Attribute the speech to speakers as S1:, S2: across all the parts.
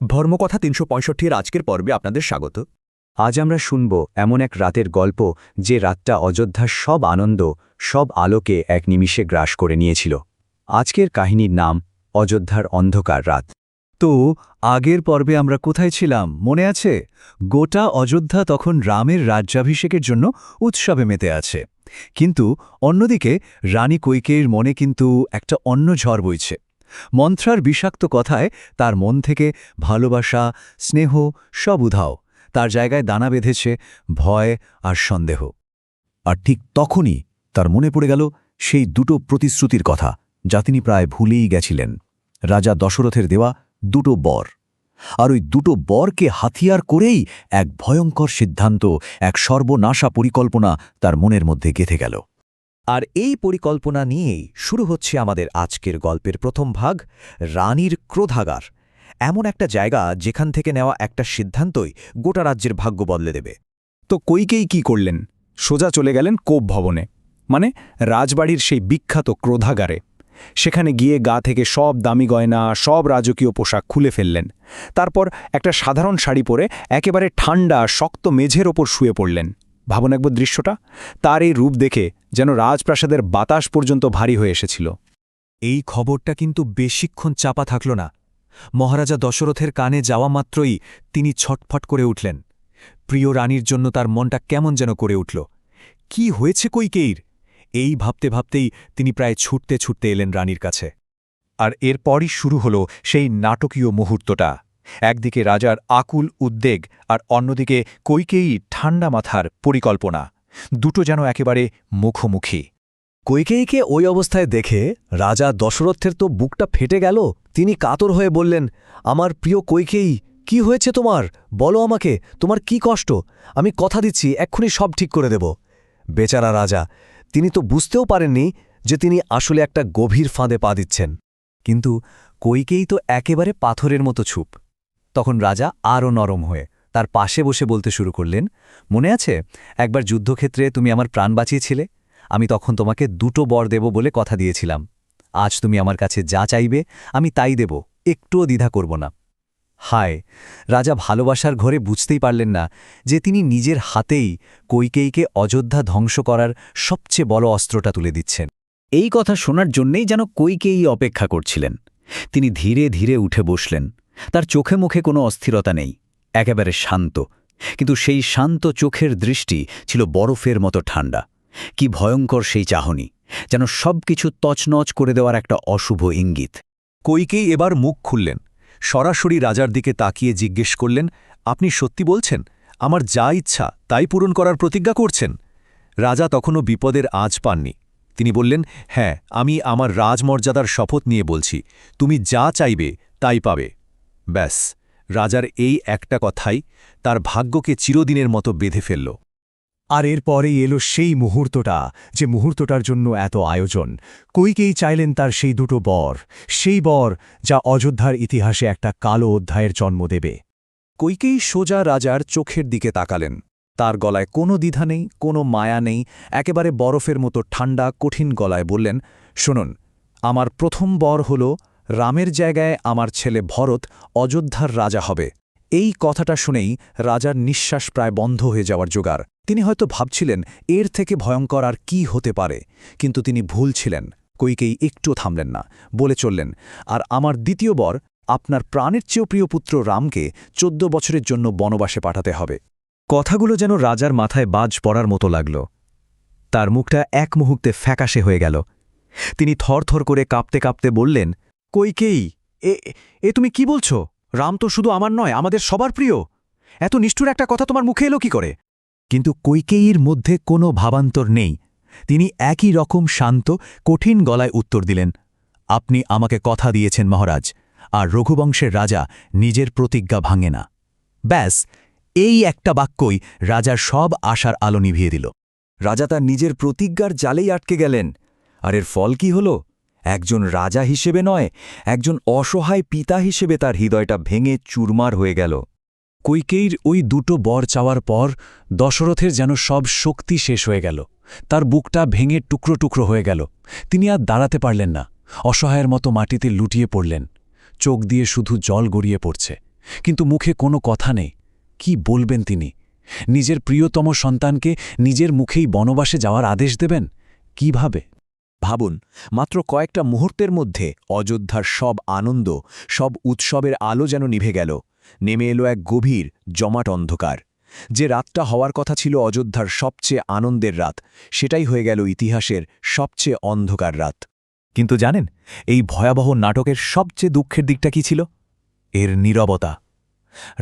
S1: ধর্মকথা ৩৬৫-এর আজকের পর্বে আপনাদের স্বাগত।
S2: আজ আমরা শুনব এমন এক রাতের গল্প যে রাতটা অযোধ্যার সব আনন্দ সব আলোকে এক নিমিষে গ্রাস করে নিয়েছিল। আজকের কাহিনীর নাম অযোধ্যার অন্ধকার রাত।
S3: তো আগের পর্বে আমরা কোথায় ছিলাম মনে আছে? গোটা অযোধ্যা তখন রামের রাজ্যাভিষেকের জন্য উৎসবে মেতে আছে, কিন্তু অন্যদিকে রানী কৈকেয়ীর মনে কিন্তু একটা অন্য ঝড় বইছে। মন্ত্রার বিষাক্ত কথায় তার মন থেকে ভালোবাসা স্নেহ সব উধাও, তার জায়গায় দানা বেঁধেছে ভয় আর সন্দেহ।
S4: আর ঠিক তখনই তার মনে পড়ে গেল সেই দুটো প্রতিশ্রুতির কথা যা তিনি প্রায় ভুলেই গেছিলেন। রাজা দশরথের দেওয়া দুটো বর, আর ওই দুটো বরকে হাতিয়ার করেই এক ভয়ঙ্কর সিদ্ধান্ত, এক সর্বনাশা পরিকল্পনা তার মনের মধ্যে গেঁথে গেল।
S1: আর এই পরিকল্পনা নিয়েই শুরু হচ্ছে আমাদের আজকের গল্পের প্রথম ভাগ, রানীর ক্রোধাগার। এমন একটা জায়গা যেখান থেকে নেওয়া একটা সিদ্ধান্তই গোটা রাজ্যের ভাগ্য বদলে দেবে।
S3: তো কৈকেয়ী কি করলেন? সোজা চলে গেলেন কোপ ভবনে, মানে রাজবাড়ির সেই বিখ্যাত ক্রোধাগারে। সেখানে গিয়ে গা থেকে সব দামি গয়না সব রাজকীয় পোশাক খুলে ফেললেন। তারপর একটা সাধারণ শাড়ি পরে একেবারে ঠান্ডা শক্ত মেঝের ওপর শুয়ে পড়লেন। ভাবুন একবার দৃশ্যটা, তার এই রূপ দেখে যেন রাজপ্রাসাদের বাতাস পর্যন্ত ভারী হয়ে এসেছিল।
S5: এই খবরটা কিন্তু বেশিক্ষণ চাপা থাকল না। মহারাজা দশরথের কানে যাওয়া মাত্রই তিনি ছটফট করে উঠলেন। প্রিয় রানীর জন্য তার মনটা কেমন যেন করে উঠল। কি হয়েছে কৈকেয়ীর? এই ভাবতে ভাবতেই তিনি প্রায় ছুটতে ছুটতে এলেন রানীর কাছে।
S3: আর এরপরই শুরু হল সেই নাটকীয় মুহূর্তটা। একদিকে রাজার আকুল উদ্বেগ আর অন্যদিকে কৈকেয়ী ঠান্ডা মাথার পরিকল্পনা, দুটো যেন একেবারে মুখোমুখি।
S5: কৈকেয়ীকে ওই অবস্থায় দেখে রাজা দশরথের তো বুকটা ফেটে গেল। তিনি কাতর হয়ে বললেন, আমার প্রিয় কৈকেয়ী, কি হয়েছে তোমার? বলো আমাকে, তোমার কি কষ্ট? আমি কথা দিচ্ছি এক্ষুনি সব ঠিক করে দেব। বেচারা রাজা, তিনি তো বুঝতেও পারেননি যে তিনি আসলে একটা গভীর ফাঁদে পা দিচ্ছেন। কিন্তু কৈকেয়ী তো একেবারে পাথরের মতো চুপ। তখন রাজা আরও নরম হয়ে তার পাশে বসে বলতে শুরু করলেন, মনে আছে একবার যুদ্ধক্ষেত্রে তুমি আমার প্রাণ বাঁচিয়েছিলে? আমি তখন তোমাকে দুটো বর দেব বলে কথা দিয়েছিলাম। আজ তুমি আমার কাছে যা চাইবে আমি তাই দেব, একটুও দ্বিধা করব না। হায়, রাজা ভালোবাসার ঘরে বুঝতেই পারলেন না যে তিনি নিজের হাতেই কৈকেয়ীকে অযোধ্যা ধ্বংস করার সবচেয়ে বড় অস্ত্রটা তুলে দিচ্ছেন।
S4: এই কথা শোনার জন্যেই যেন কৈকেয়ী অপেক্ষা করছিলেন। তিনি ধীরে ধীরে উঠে বসলেন। তার চোখে মুখে কোনো অস্থিরতা নেই, একেবারে শান্ত। কিন্তু সেই শান্ত চোখের দৃষ্টি ছিল বরফের মতো ঠান্ডা। কি ভয়ঙ্কর সেই চাহনি, যেন সবকিছু তছনছ করে দেওয়ার একটা অশুভ ইঙ্গিত।
S5: কৈকেয়ী এবার মুখ খুললেন, সরাসরি রাজার দিকে তাকিয়ে জিজ্ঞেস করলেন, আপনি সত্যি বলছেন? আমার যা ইচ্ছা তাই পূরণ করার প্রতিজ্ঞা করছেন? রাজা তখনও বিপদের আঁচ পাননি। তিনি বললেন, হ্যাঁ, আমি আমার রাজমর্যাদার শপথ নিয়ে বলছি, তুমি যা চাইবে তাই পাবে। ব্যাস, রাজার এই একটা কথাই তার ভাগ্যকে চিরদিনের মতো বেঁধে ফেলল।
S3: আর এরপরেই এলো সেই মুহূর্তটা, যে মুহূর্তটার জন্য এত আয়োজন। কৈকেয়ী চাইলেন তার সেই দুটো বর, সেই বর যা অযোধ্যার ইতিহাসে একটা কালো অধ্যায়ের জন্ম দেবে।
S5: কৈকেয়ী সোজা রাজার চোখের দিকে তাকালেন। তার গলায় কোনো দ্বিধা নেই, কোনো মায়া নেই, একেবারে বরফের মতো ঠান্ডা কঠিন গলায় বললেন, শুনুন, আমার প্রথম বর হল রামের জায়গায় আমার ছেলে ভরত অযোধ্যার রাজা হবে। এই কথাটা শুনেই রাজার নিঃশ্বাস প্রায় বন্ধ হয়ে যাওয়ার জোগাড়। তিনি হয়তো ভাবছিলেন এর থেকে ভয়ঙ্কর আর কি হতে পারে, কিন্তু তিনি ভুল ছিলেন। কৈকেয়ী একটুও থামলেন না, বলে চললেন, আর আমার দ্বিতীয় বর, আপনার প্রাণের চেয়েও প্রিয় পুত্র রামকে 14 বছরের জন্য বনবাসে পাঠাতে হবে।
S3: কথাগুলো যেন রাজার মাথায় বাজ পড়ার মতো লাগল। তার মুখটা এক মুহূর্তে ফ্যাকাশে হয়ে গেল। তিনি থরথর করে কাঁপতে কাঁপতে বললেন, কৈকেয়ী, এ তুমি কি বলছো? রাম তো শুধু আমার নয়, আমাদের সবার প্রিয়। এত নিষ্ঠুর একটা কথা তোমার মুখে এলো কি করে? কিন্তু কৈকেয়ীর মধ্যে কোনো ভাবান্তর নেই। তিনি একই রকম শান্ত কঠিন গলায় উত্তর দিলেন, আপনি আমাকে কথা দিয়েছেন মহারাজ, আর রঘুবংশের রাজা নিজের প্রতিজ্ঞা ভাঙে না। ব্যাস, এই একটা বাক্যই রাজার সব আশার আলো নিভিয়ে দিল।
S5: রাজা তার নিজের প্রতিজ্ঞার জালেই আটকে গেলেন। আর এর ফল কি হল? একজন রাজা হিসেবে নয়, একজন অসহায় পিতা হিসেবে তার হৃদয়টা ভেঙে চুরমার হয়ে গেল।
S3: কৈকেয়ীর ওই দুটো বর চাওয়ার পর দশরথের যেন সব শক্তি শেষ হয়ে গেল। তার বুকটা ভেঙে টুকরো টুকরো হয়ে গেল। তিনি আর দাঁড়াতে পারলেন না, অসহায়ের মতো মাটিতে লুটিয়ে পড়লেন। চোখ দিয়ে শুধু জল গড়িয়ে পড়ছে।
S6: কিন্তু মুখে কোনো কথা নেই। কি বলবেন তিনি? নিজের প্রিয়তম সন্তানকে নিজের মুখেই বনবাসে যাওয়ার আদেশ দেবেন? কিভাবে?
S1: ভাবুন, মাত্র কয়েকটা মুহূর্তের মধ্যে অযোধ্যার সব আনন্দ, সব উৎসবের আলো যেন নিভে গেল। নেমে এলো এক গভীর, জমাট অন্ধকার। যে রাতটা হওয়ার কথা ছিল অযোধ্যার সবচেয়ে আনন্দের রাত, সেটাই হয়ে গেল ইতিহাসের সবচেয়ে অন্ধকার রাত।
S3: কিন্তু জানেন, এই ভয়াবহ নাটকের সবচেয়ে দুঃখের দিকটা কি ছিল? এর নীরবতা।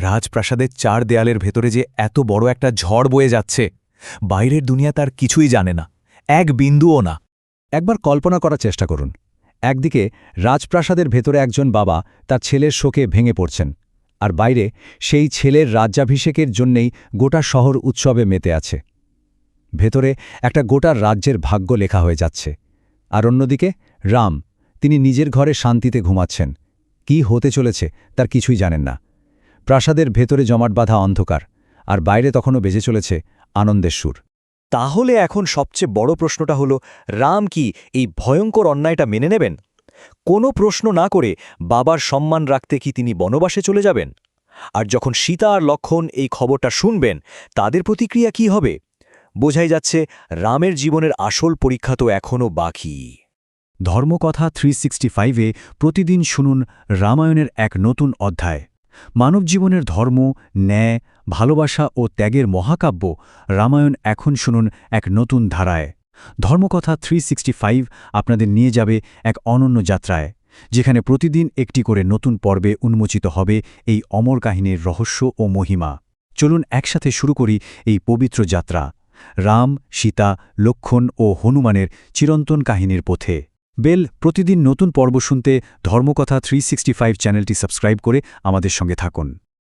S3: রাজপ্রাসাদের 4 দেয়ালের ভেতরে যে এত বড় একটা ঝড় বয়ে যাচ্ছে, বাইরের দুনিয়া তার কিছুই জানে না, এক বিন্দুও না।
S2: একবার কল্পনা করার চেষ্টা করুন। একদিকে রাজপ্রাসাদের ভেতরে একজন বাবা তার ছেলের শোকে ভেঙে পড়ছেন, আর বাইরে সেই ছেলের রাজ্যাভিষেকের জন্যেই গোটা শহর উৎসবে মেতে আছে। ভেতরে একটা গোটা রাজ্যের ভাগ্য লেখা হয়ে যাচ্ছে। আর অন্যদিকে রাম, তিনি নিজের ঘরে শান্তিতে ঘুমাচ্ছেন। কি হতে চলেছে তার কিছুই জানেন না। প্রাসাদের ভেতরে জমাট বাঁধা অন্ধকার, আর বাইরে তখনও বেজে চলেছে আনন্দের সুর।
S5: তাহলে এখন সবচেয়ে বড় প্রশ্নটা হলো, রাম কি এই ভয়ঙ্কর অন্যায়টা মেনে নেবেন? কোনো প্রশ্ন না করে বাবার সম্মান রাখতে কি তিনি বনবাসে চলে যাবেন? আর যখন সীতা আর লক্ষ্মণ এই খবরটা শুনবেন, তাদের প্রতিক্রিয়া কি হবে? বোঝাই যাচ্ছে রামের জীবনের আসল পরীক্ষা তো এখনও বাকি।
S2: ধর্মকথা 365-এ প্রতিদিন শুনুন রামায়ণের এক নতুন অধ্যায়। মানবজীবনের ধর্ম, ন্যায়, ভালোবাসা ও ত্যাগের মহাকাব্য রামায়ণ এখন শুনুন এক নতুন ধারায়। ধর্মকথা 365 আপনাদের নিয়ে যাবে এক অনন্য যাত্রায়, যেখানে প্রতিদিন একটি করে নতুন পর্বে উন্মোচিত হবে এই অমর কাহিনীর রহস্য ও মহিমা। চলুন একসাথে শুরু করি এই পবিত্র যাত্রা, রাম, সীতা, লক্ষ্মণ ও হনুমানের চিরন্তন কাহিনীর পথে। প্রতিদিন নতুন পর্ব শুনতে ধর্মকথা 365 চ্যানেলটি সাবস্ক্রাইব করে আমাদের সঙ্গে থাকুন।